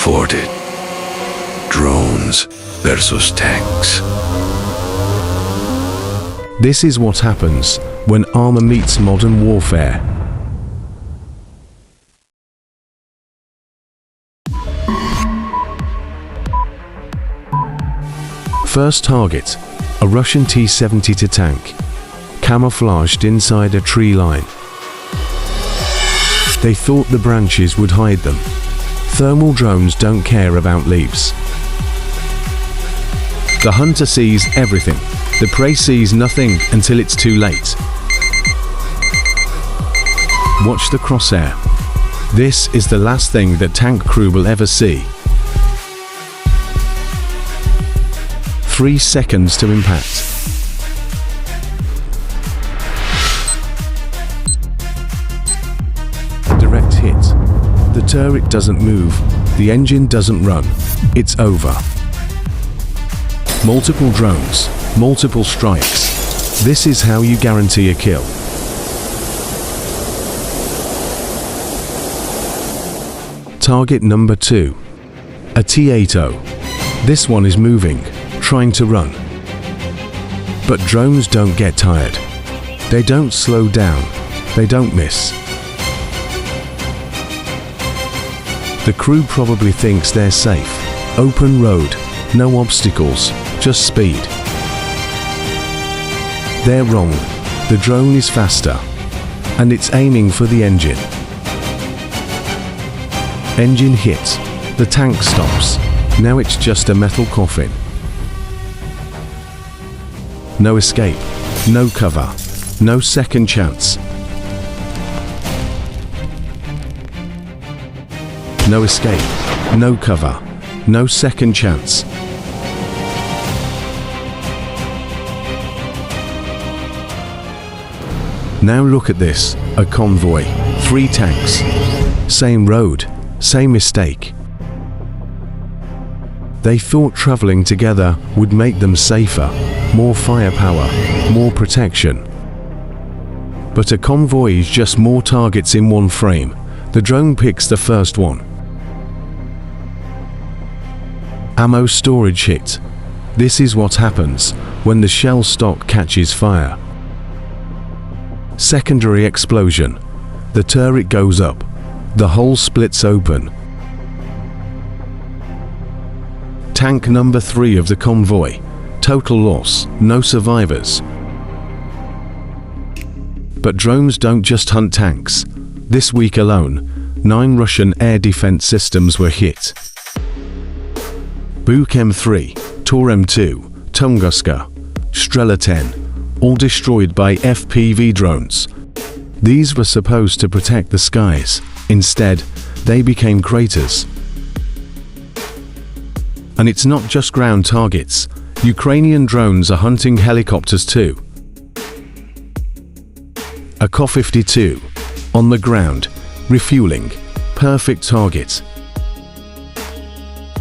FOORTAGE. Drones versus tanks. This is what happens when armor meets modern warfare. First target, a Russian T-72 tank, camouflaged inside a tree line. They thought the branches would hide them. Thermal drones don't care about leaves. The hunter sees everything. The prey sees nothing until it's too late. Watch the crosshair. This is the last thing that tank crew will ever see. 3 seconds to impact. Direct hit. The turret doesn't move. The engine doesn't run. It's over. Multiple drones. Multiple strikes. This is how you guarantee a kill. Target number 2. A T-80. This one is moving, trying to run. But drones don't get tired. They don't slow down. They don't miss. The crew probably thinks they're safe. Open road, no obstacles, just speed. They're wrong. The drone is faster, and it's aiming for the engine. Engine hits. The tank stops. Now it's just a metal coffin. No escape, no cover, no second chance. No escape, no cover, no second chance. Now look at this, a convoy, 3 tanks. Same road, same mistake. They thought traveling together would make them safer, more firepower, more protection. But a convoy is just more targets in one frame. The drone picks the first one. Ammo storage hit. This is what happens when the shell stock catches fire. Secondary explosion. The turret goes up. The hole splits open. Tank number 3 of the convoy. Total loss, no survivors. But drones don't just hunt tanks. This week alone, 9 Russian air defense systems were hit. Buk M3, Tor M2, Tunguska, Strela 10, all destroyed by FPV drones. These were supposed to protect the skies. Instead, they became craters. And it's not just ground targets. Ukrainian drones are hunting helicopters too. A Ka-52, on the ground, refueling, perfect target.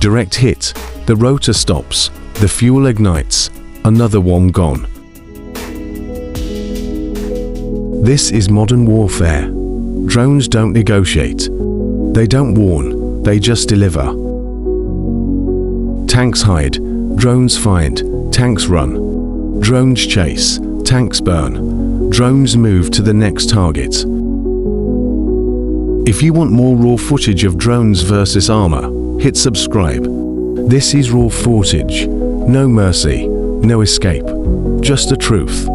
Direct hit, the rotor stops, the fuel ignites, another one gone. This is modern warfare. Drones don't negotiate. They don't warn, they just deliver. Tanks hide, drones find, tanks run. Drones chase, tanks burn. Drones move to the next target. If you want more raw footage of drones versus armor, hit subscribe. This is raw footage. No mercy, no escape. Just the truth.